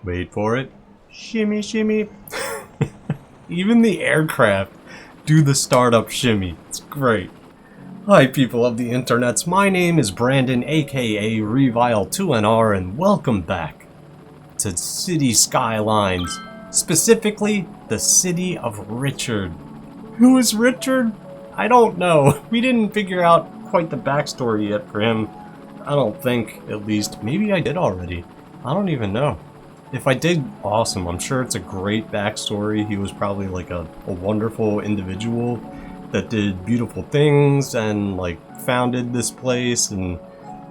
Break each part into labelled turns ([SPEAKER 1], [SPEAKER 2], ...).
[SPEAKER 1] Wait for it. Shimmy, shimmy. Even the aircraft do the startup shimmy. It's great. Hi people of the internets, my name is Brandon aka Revile2NR and welcome back to City Skylines, specifically the city of Richard. Who is Richard? I don't know. We didn't figure out quite the backstory yet for him. I don't think, at least. Maybe I did already. I don't even know. If I did, awesome. I'm sure it's a great backstory. He was probably like a wonderful individual that did beautiful things and like founded this place, and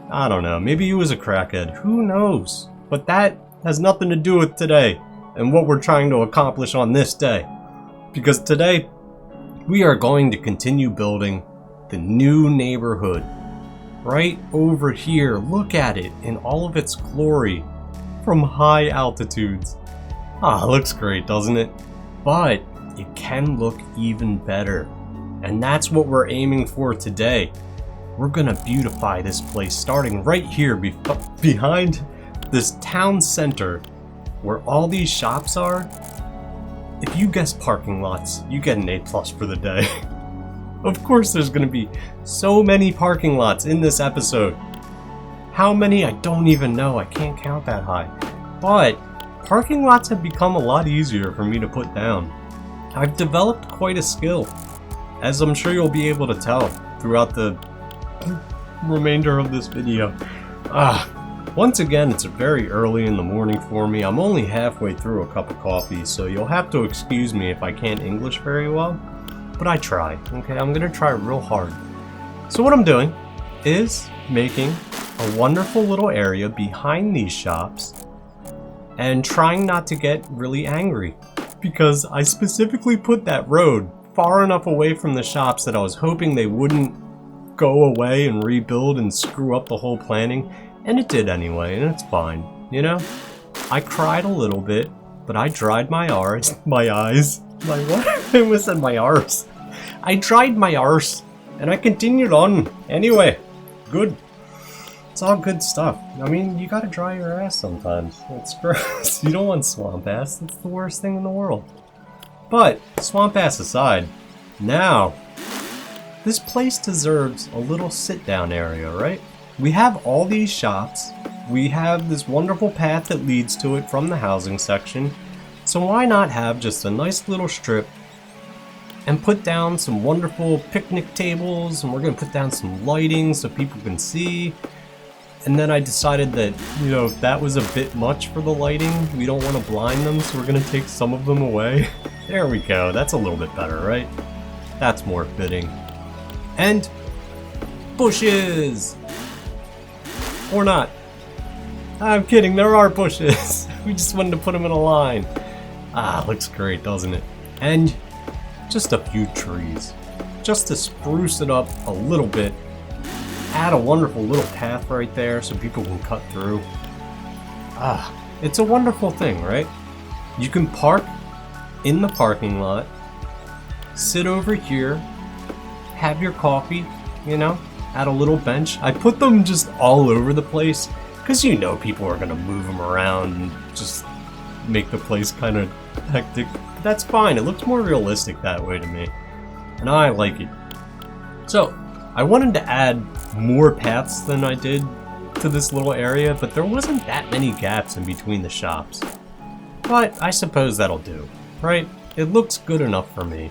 [SPEAKER 1] I don't know, maybe he was a crackhead, who knows? But that has nothing to do with today and what we're trying to accomplish on this day, because today we are going to continue building the new neighborhood right over here. Look at it in all of its glory from high altitudes. Ah, it looks great, doesn't it? But it can look even better. And that's what we're aiming for today. We're gonna beautify this place starting right here behind this town center where all these shops are. If you guess parking lots, you get an A+ for the day. Of course there's gonna be so many parking lots in this episode. How many? I don't even know. I can't count that high. But parking lots have become a lot easier for me to put down. I've developed quite a skill, as I'm sure you'll be able to tell throughout the remainder of this video. Once again, it's very early in the morning for me. I'm only halfway through a cup of coffee, so you'll have to excuse me if I can't English very well. But I try, okay? I'm gonna try real hard. So what I'm doing is making a wonderful little area behind these shops and trying not to get really angry, because I specifically put that road far enough away from the shops that I was hoping they wouldn't go away and rebuild and screw up the whole planning, and it did anyway, and it's fine, you know? I cried a little bit, but I dried my eyes, my what? I almost said my arse. I dried my arse, and I continued on. Anyway, good. It's all good stuff. I mean, you gotta dry your ass sometimes. It's gross. You don't want swamp ass. It's the worst thing in the world. But, swamp ass aside, now, this place deserves a little sit-down area, right? We have all these shops, we have this wonderful path that leads to it from the housing section, so why not have just a nice little strip and put down some wonderful picnic tables, and we're going to put down some lighting so people can see. And then I decided that, you know, that was a bit much for the lighting. We don't want to blind them, so we're going to take some of them away. There we go. That's a little bit better, right? That's more fitting. And bushes! Or not. I'm kidding, there are bushes. We just wanted to put them in a line. Ah, looks great, doesn't it? And just a few trees. Just to spruce it up a little bit. Add a wonderful little path right there so people can cut through. Ah, it's a wonderful thing, right? You can park in the parking lot, sit over here, have your coffee, you know, at a little bench. I put them just all over the place because you know people are going to move them around and just make the place kind of hectic. But that's fine. It looks more realistic that way to me, and I like it. So I wanted to add more paths than I did to this little area, but there wasn't that many gaps in between the shops. But I suppose that'll do, right? It looks good enough for me.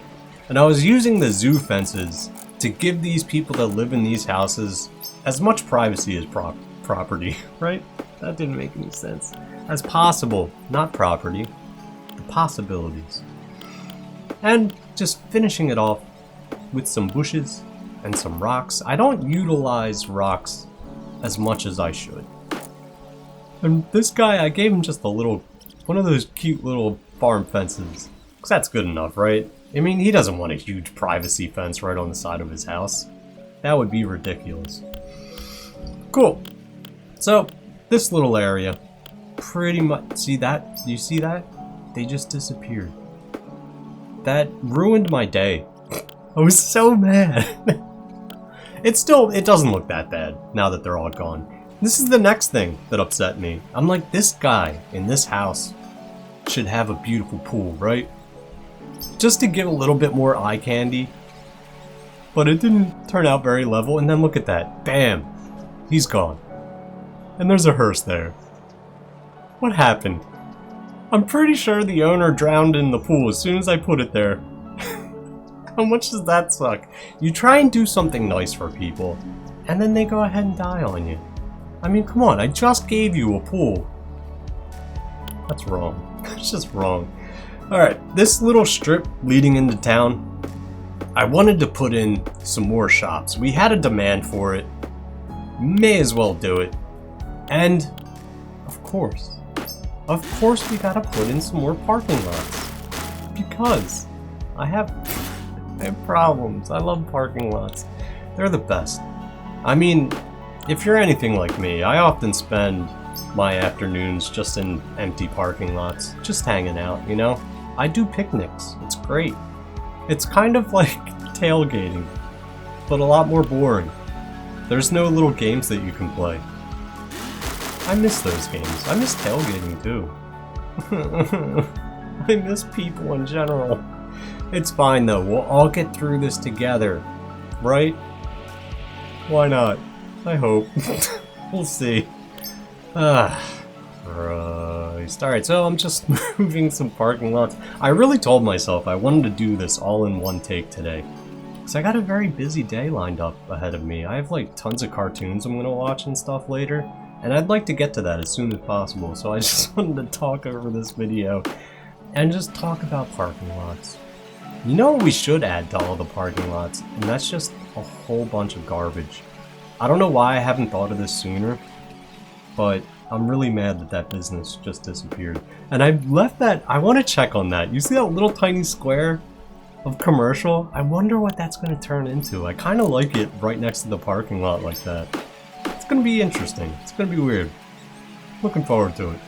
[SPEAKER 1] And I was using the zoo fences to give these people that live in these houses as much privacy as property, right? That didn't make any sense. As possible, not property. The possibilities. And just finishing it off with some bushes and some rocks. I don't utilize rocks as much as I should. And this guy, I gave him just a little, one of those cute little farm fences. Because that's good enough, right? I mean, he doesn't want a huge privacy fence right on the side of his house. That would be ridiculous. Cool. So, this little area, pretty much, see that? You see that? They just disappeared. That ruined my day. I was so mad. It doesn't look that bad now that they're all gone. This is the next thing that upset me. I'm like, this guy in this house should have a beautiful pool, right? Just to give a little bit more eye candy. But it didn't turn out very level, and then look at that. Bam! He's gone. And there's a hearse there. What happened? I'm pretty sure the owner drowned in the pool as soon as I put it there. How much does that suck? You try and do something nice for people, and then they go ahead and die on you. I mean, come on, I just gave you a pool. That's wrong. That's just wrong. Alright, this little strip leading into town, I wanted to put in some more shops. We had a demand for it. May as well do it. And, of course we gotta put in some more parking lots. Because I have problems. I love parking lots. They're the best. I mean, if you're anything like me, I often spend my afternoons just in empty parking lots, just hanging out, you know? I do picnics. It's great. It's kind of like tailgating, but a lot more boring. There's no little games that you can play. I miss those games. I miss tailgating too. I miss people in general. It's fine though, we'll all get through this together, right? Why not? I hope. We'll see. Christ. Alright, so I'm just moving some parking lots. I really told myself I wanted to do this all in one take today. Because I got a very busy day lined up ahead of me. I have like tons of cartoons I'm going to watch and stuff later. And I'd like to get to that as soon as possible. So I just wanted to talk over this video and just talk about parking lots. You know what we should add to all the parking lots? And that's just a whole bunch of garbage. I don't know why I haven't thought of this sooner, but I'm really mad that that business just disappeared. And I left that, I want to check on that. You see that little tiny square of commercial? I wonder what that's going to turn into. I kind of like it right next to the parking lot like that. It's going to be interesting. It's going to be weird. Looking forward to it.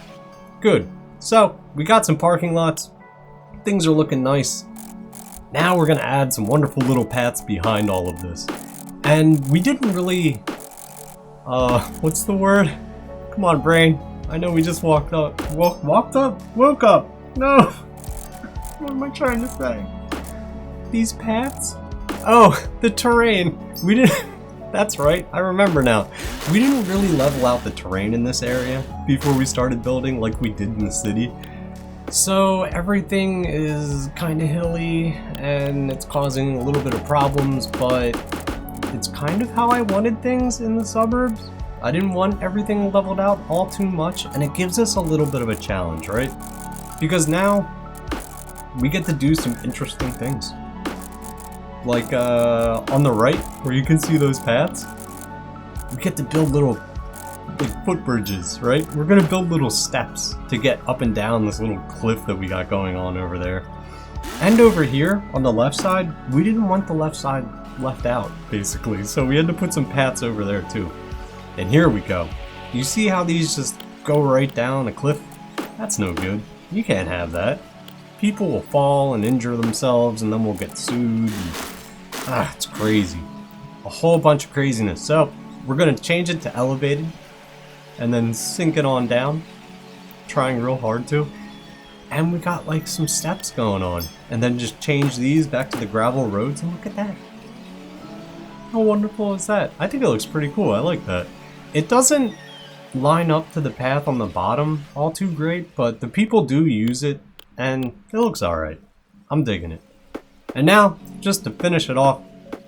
[SPEAKER 1] Good. So, we got some parking lots. Things are looking nice. Now we're going to add some wonderful little paths behind all of this. And we didn't really, what's the word? Come on, brain. I know we just woke up. No. What am I trying to say? These paths? Oh, the terrain. We didn't, that's right. I remember now. We didn't really level out the terrain in this area before we started building like we did in the city. So everything is kind of hilly and it's causing a little bit of problems, but it's kind of how I wanted things in the suburbs. I didn't want everything leveled out all too much, and it gives us a little bit of a challenge, right? Because now we get to do some interesting things. Like on the right, where you can see those paths, we get to build little like footbridges, right? We're gonna build little steps to get up and down this little cliff that we got going on over there. And over here, on the left side, we didn't want the left side left out, basically. So we had to put some paths over there too. And here we go. You see how these just go right down a cliff? That's no good. You can't have that. People will fall and injure themselves and then we'll get sued. And, it's crazy. A whole bunch of craziness. So, we're gonna change it to elevated and then sink it on down. Trying real hard to. And we got like some steps going on. And then just change these back to the gravel roads and look at that. How wonderful is that? I think it looks pretty cool. I like that. It doesn't line up to the path on the bottom all too great, but the people do use it, and it looks alright. I'm digging it. And now, just to finish it off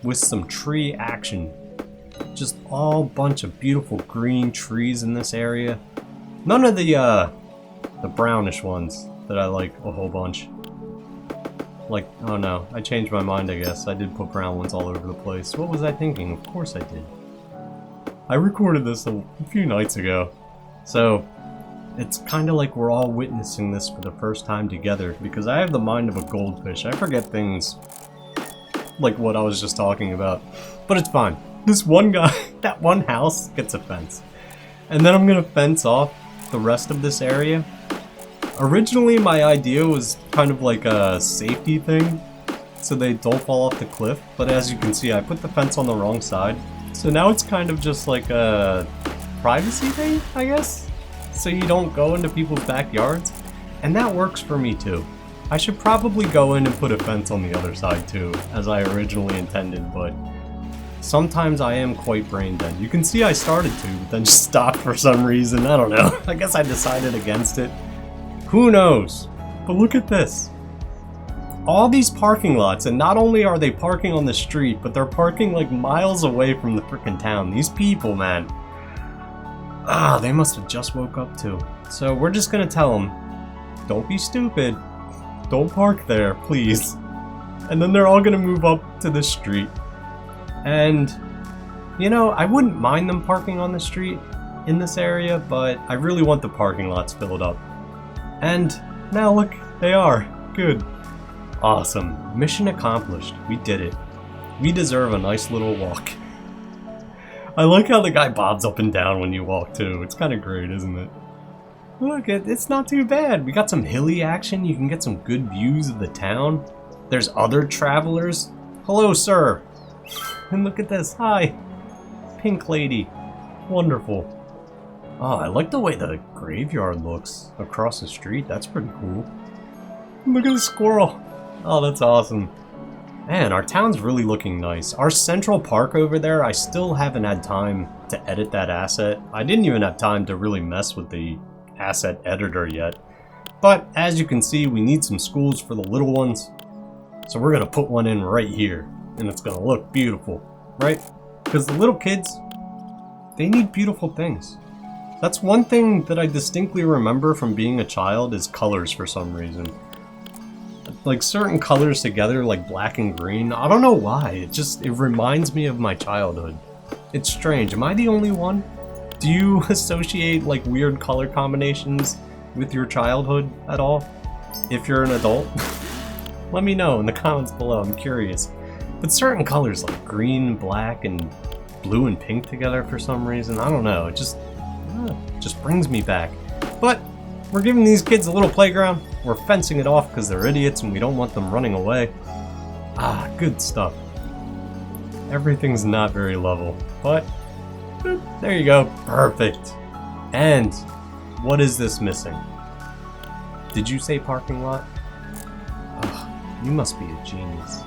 [SPEAKER 1] with some tree action. Just all bunch of beautiful green trees in this area. None of the brownish ones that I like a whole bunch. Like, oh no, I changed my mind I guess. I did put brown ones all over the place. What was I thinking? Of course I did. I recorded this a few nights ago, so it's kind of like we're all witnessing this for the first time together, because I have the mind of a goldfish. I forget things like what I was just talking about, but it's fine. This one guy, that one house gets a fence, and then I'm gonna fence off the rest of this area. Originally my idea was kind of like a safety thing, so they don't fall off the cliff, but as you can see I put the fence on the wrong side. So now it's kind of just like a privacy thing, I guess? So you don't go into people's backyards? And that works for me too. I should probably go in and put a fence on the other side too, as I originally intended, but sometimes I am quite brain dead. You can see I started to, but then just stopped for some reason. I don't know. I guess I decided against it. Who knows? But look at this. All these parking lots, and not only are they parking on the street, but they're parking like miles away from the frickin' town. These people, man. Ah, they must have just woke up too. So we're just gonna tell them, don't be stupid. Don't park there, please. And then they're all gonna move up to the street. And, you know, I wouldn't mind them parking on the street in this area, but I really want the parking lots filled up. And now look, they are. Good. Awesome. Mission accomplished. We did it. We deserve a nice little walk. I like how the guy bobs up and down when you walk too. It's kind of great, isn't it? Look, it's not too bad. We got some hilly action. You can get some good views of the town. There's other travelers. Hello, sir. And look at this. Hi. Pink lady. Wonderful. Oh, I like the way the graveyard looks across the street. That's pretty cool. Look at the squirrel. Oh, that's awesome. Man, our town's really looking nice. Our central park over there, I still haven't had time to edit that asset. I didn't even have time to really mess with the asset editor yet. But as you can see, we need some schools for the little ones. So we're gonna put one in right here. And it's gonna look beautiful, right? Because the little kids, they need beautiful things. That's one thing that I distinctly remember from being a child is colors for some reason. Like certain colors together, like black and green, I don't know why, it reminds me of my childhood. It's strange, am I the only one? Do you associate like weird color combinations with your childhood at all? If you're an adult? Let me know in the comments below, I'm curious. But certain colors like green, black, and blue and pink together for some reason, I don't know, it just brings me back. But we're giving these kids a little playground. We're fencing it off because they're idiots and we don't want them running away. Ah, good stuff. Everything's not very level, but there you go. Perfect. And what is this missing? Did you say parking lot? Oh, you must be a genius.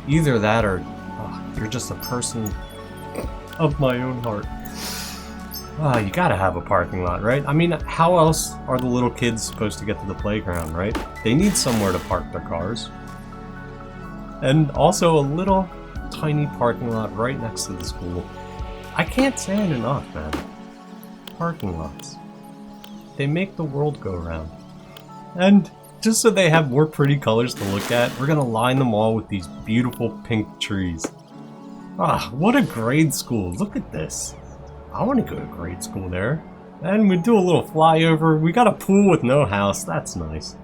[SPEAKER 1] Either that or you're just a person of my own heart. Ah, you gotta have a parking lot, right? I mean, how else are the little kids supposed to get to the playground, right? They need somewhere to park their cars. And also a little tiny parking lot right next to the school. I can't say it enough, man. Parking lots. They make the world go round. And just so they have more pretty colors to look at, we're gonna line them all with these beautiful pink trees. Ah, what a grade school. Look at this. I want to go to grade school there. And we do a little flyover. We got a pool with no house. That's nice.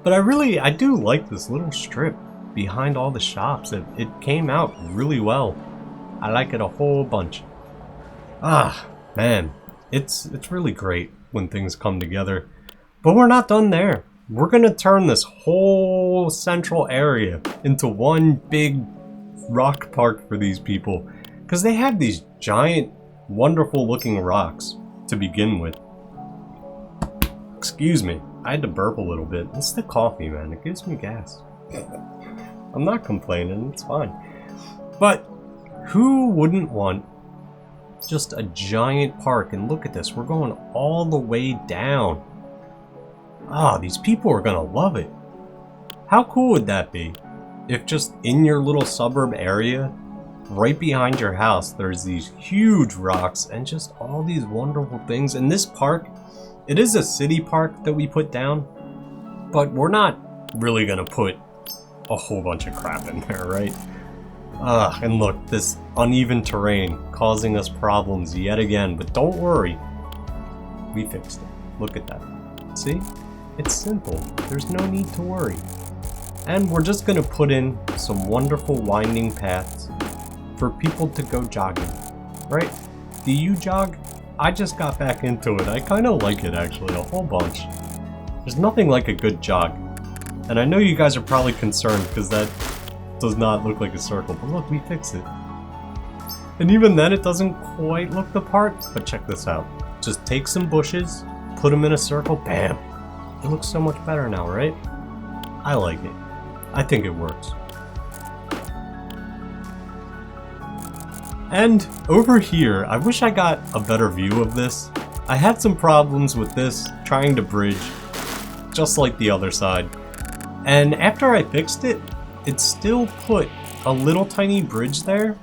[SPEAKER 1] But I do like this little strip behind all the shops. It came out really well. I like it a whole bunch. Ah, man. It's really great when things come together. But we're not done there. We're going to turn this whole central area into one big rock park for these people. Because they have these giant, wonderful looking rocks to begin with. Excuse me, I had to burp a little bit. It's the coffee, man. It gives me gas. I'm not complaining, it's fine. But who wouldn't want just a giant park? And look at this, we're going all the way down. Ah, these people are gonna love it. How cool would that be if just in your little suburb area, right behind your house, there's these huge rocks and just all these wonderful things. And this park, it is a city park that we put down, but we're not really gonna put a whole bunch of crap in there, right? And look, this uneven terrain causing us problems yet again, but don't worry, we fixed it. Look at that. See? It's simple. There's no need to worry. And we're just gonna put in some wonderful winding paths for people to go jogging, right? Do you jog? I just got back into it. I kind of like it actually, a whole bunch. There's nothing like a good jog. And I know you guys are probably concerned because that does not look like a circle, but look, we fixed it. And even then it doesn't quite look the part, but check this out. Just take some bushes, put them in a circle, bam. It looks so much better now, right? I like it. I think it works. And over here, I wish I got a better view of this. I had some problems with this trying to bridge, just like the other side. And after I fixed it, it still put a little tiny bridge there,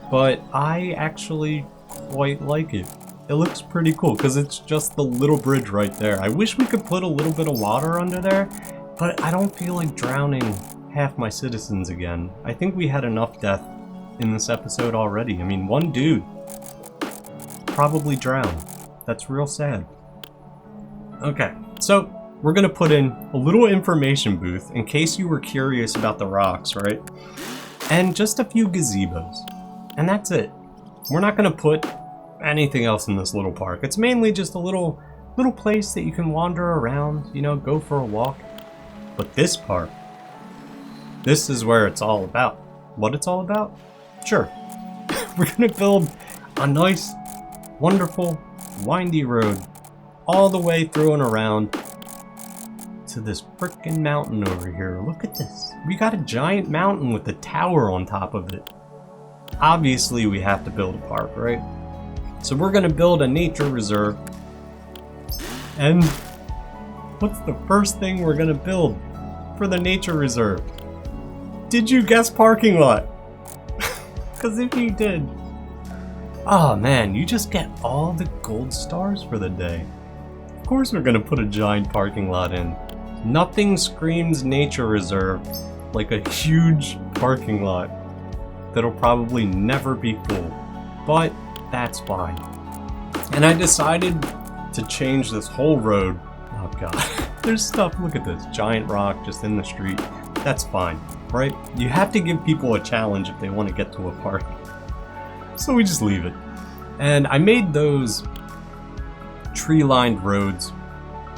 [SPEAKER 1] but I actually quite like it. It looks pretty cool because it's just the little bridge right there. I wish we could put a little bit of water under there, but I don't feel like drowning half my citizens again. I think we had enough death in this episode already. I mean, one dude probably drowned. That's real sad. Okay, so we're gonna put in a little information booth in case you were curious about the rocks, right? And just a few gazebos. And that's it. We're not gonna put anything else in this little park. It's mainly just a little place that you can wander around, you know, go for a walk. But this park, this is where it's all about. What it's all about? Sure. We're gonna build a nice, wonderful, windy road all the way through and around to this frickin' mountain over here. Look at this. We got a giant mountain with a tower on top of it. Obviously, we have to build a park, right? So we're gonna build a nature reserve. And what's the first thing we're gonna build for the nature reserve? Did you guess parking lot? Because if you did, oh man, you just get all the gold stars for the day. Of course we're gonna put a giant parking lot in. Nothing screams nature reserve like a huge parking lot that'll probably never be full. But that's fine. And I decided to change this whole road. Oh god, there's stuff, look at this, giant rock just in the street. That's fine, right? You have to give people a challenge if they want to get to a park. So we just leave it. And I made those tree-lined roads,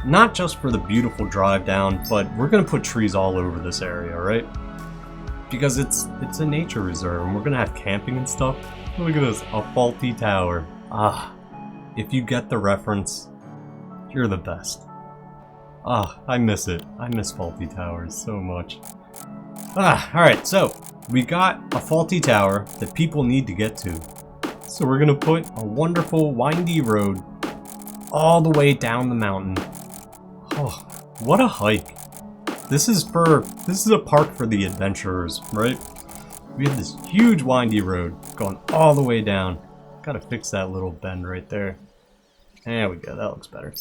[SPEAKER 1] not just for the beautiful drive down, but we're gonna put trees all over this area, right? Because it's a nature reserve and we're gonna have camping and stuff. Look at this, a Fawlty tower. Ah, if you get the reference, you're the best. Ah, I miss it. I miss Fawlty towers so much. Ah, alright, so we got a Fawlty tower that people need to get to. So we're gonna put a wonderful windy road all the way down the mountain. Oh, what a hike. This is a park for the adventurers, right? We have this huge windy road going all the way down. Gotta fix that little bend right there. There we go, that looks better.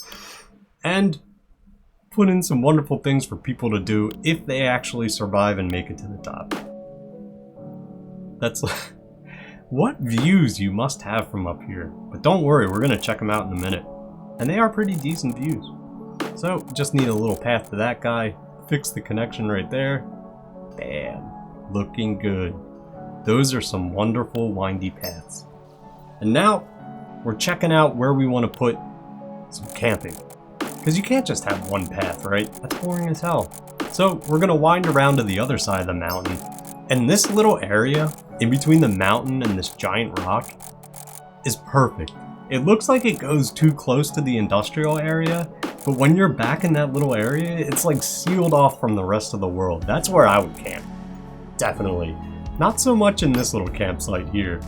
[SPEAKER 1] And put in some wonderful things for people to do if they actually survive and make it to the top. That's what views you must have from up here. But don't worry, we're gonna check them out in a minute. And they are pretty decent views. So just need a little path to that guy. Fix the connection right there. Bam. Looking good. Those are some wonderful windy paths. And now we're checking out where we want to put some camping. Because you can't just have one path, right? That's boring as hell. So we're going to wind around to the other side of the mountain. And this little area in between the mountain and this giant rock is perfect. It looks like it goes too close to the industrial area, but when you're back in that little area, it's like sealed off from the rest of the world. That's where I would camp. Definitely. Not so much in this little campsite here,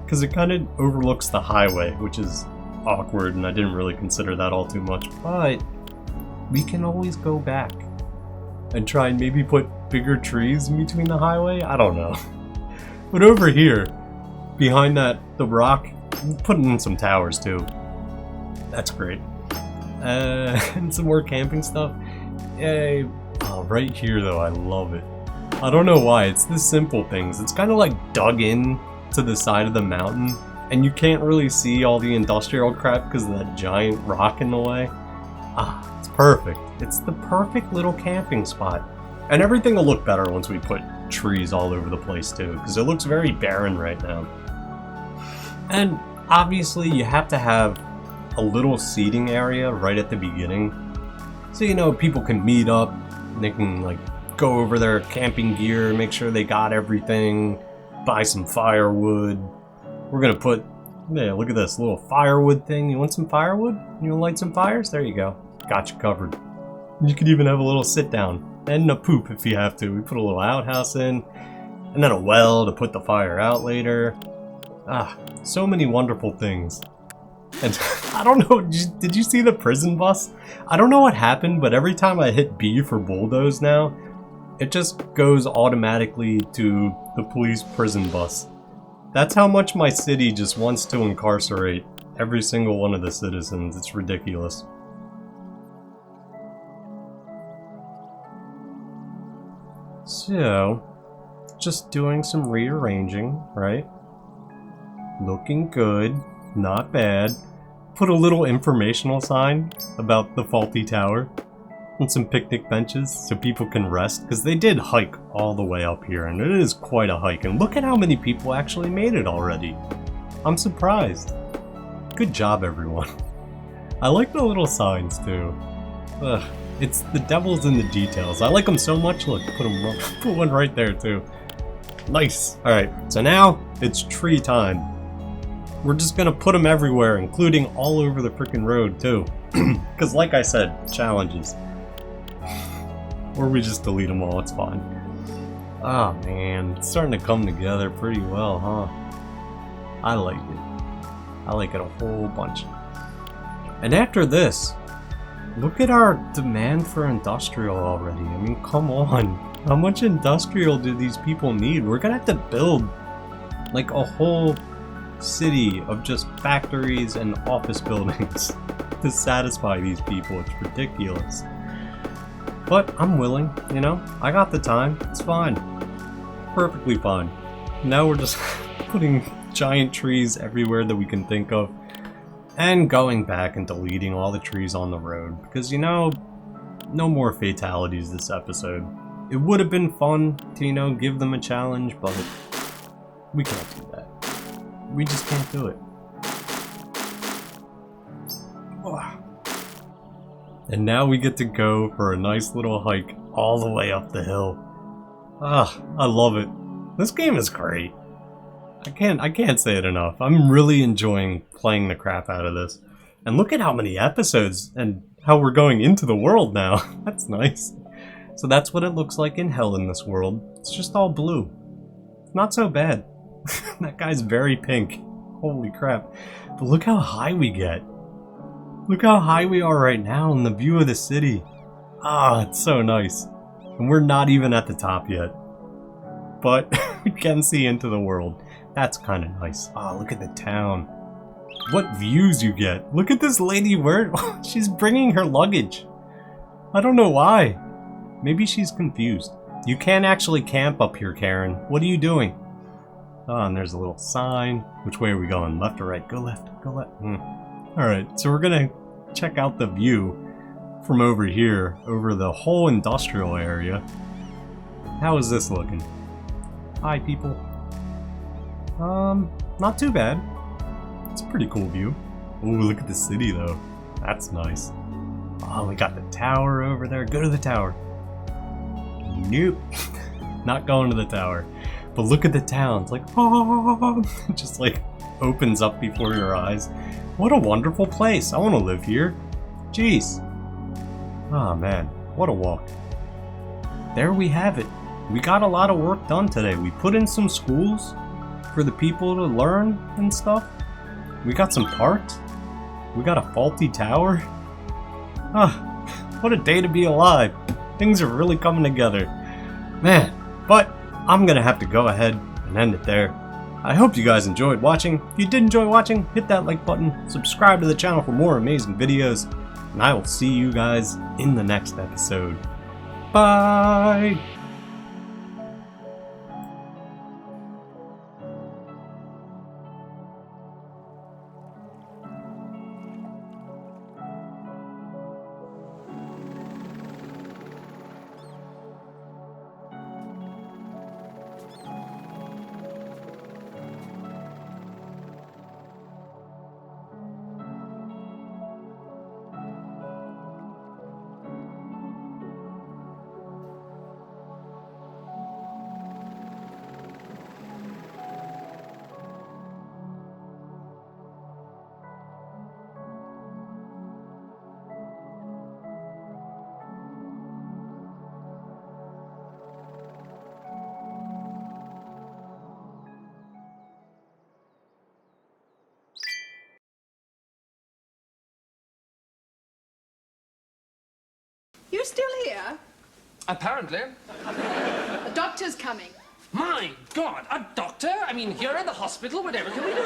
[SPEAKER 1] because it kind of overlooks the highway, which is awkward, and I didn't really consider that all too much, but we can always go back and try and maybe put bigger trees in between the highway. I don't know. But over here, behind the rock, I'm putting in some towers too. That's great. And some more camping stuff. Yay. Oh, right here though, I love it. I don't know why, it's the simple things. It's kind of like dug in to the side of the mountain, and you can't really see all the industrial crap because of that giant rock in the way. Ah, it's perfect. It's the perfect little camping spot. And everything will look better once we put trees all over the place too, because it looks very barren right now. And obviously you have to have a little seating area right at the beginning. So you know, people can meet up, they can like go over their camping gear, make sure they got everything, buy some firewood, We're gonna put, yeah, look at this little firewood thing. You want some firewood? You wanna light some fires? There you go. Got you covered. You could even have a little sit down and a poop if you have to. We put a little outhouse in, and then a well to put the fire out later. Ah, so many wonderful things. And I don't know, did you see the prison bus? I don't know what happened, but every time I hit B for bulldoze now, it just goes automatically to the police prison bus. That's how much my city just wants to incarcerate every single one of the citizens. It's ridiculous. So, just doing some rearranging, right? Looking good, not bad. Put a little informational sign about the Fawlty Tower and some picnic benches so people can rest, because they did hike all the way up here and it is quite a hike, and look at how many people actually made it already. I'm surprised. Good job, everyone. I like the little signs too. Ugh, it's the devil's in the details. I like them so much. Look, put one right there too. Nice. Alright, so now it's tree time. We're just gonna put them everywhere, including all over the frickin' road too. Because like I said, challenges. Or we just delete them all, it's fine. Ah, man, it's starting to come together pretty well, huh? I like it. I like it a whole bunch. And after this, look at our demand for industrial already. I mean, come on. How much industrial do these people need? We're gonna have to build like a whole city of just factories and office buildings to satisfy these people. It's ridiculous. But I'm willing, you know? I got the time. It's fine. Perfectly fine. Now we're just putting giant trees everywhere that we can think of and going back and deleting all the trees on the road because, you know, no more fatalities this episode. It would have been fun to, you know, give them a challenge, but we can't do that. We just can't do it. And now we get to go for a nice little hike all the way up the hill. Ah, I love it. This game is great. I can't say it enough. I'm really enjoying playing the crap out of this. And look at how many episodes and how we're going into the world now. That's nice. So that's what it looks like in hell in this world. It's just all blue. Not so bad. That guy's very pink. Holy crap. But look how high we get. Look how high we are right now in the view of the city. Ah, it's so nice. And we're not even at the top yet. But we can see into the world. That's kind of nice. Ah, look at the town. What views you get. Look at this lady where she's bringing her luggage. I don't know why. Maybe she's confused. You can't actually camp up here, Karen. What are you doing? Oh, and there's a little sign. Which way are we going? Left or right? Go left. Go left. Alright, so we're gonna check out the view from over here, over the whole industrial area. How is this looking? Hi, people. Not too bad. It's a pretty cool view. Oh, look at the city, though. That's nice. Oh, we got the tower over there. Go to the tower. Nope. Not going to the tower. But look at the town. It's like, oh, it just like opens up before your eyes. What a wonderful place. I want to live here. Jeez. Ah, man. What a walk. There we have it. We got a lot of work done today. We put in some schools for the people to learn and stuff. We got some parks. We got a Fawlty tower. Ah, what a day to be alive. Things are really coming together. Man, but I'm gonna have to go ahead and end it there. I hope you guys enjoyed watching. If you did enjoy watching, hit that like button, subscribe to the channel for more amazing videos, and I will see you guys in the next episode. Bye!
[SPEAKER 2] You still here?
[SPEAKER 3] Apparently.
[SPEAKER 2] The doctor's coming.
[SPEAKER 3] My God, a doctor? I mean, here in the hospital, whatever can we do?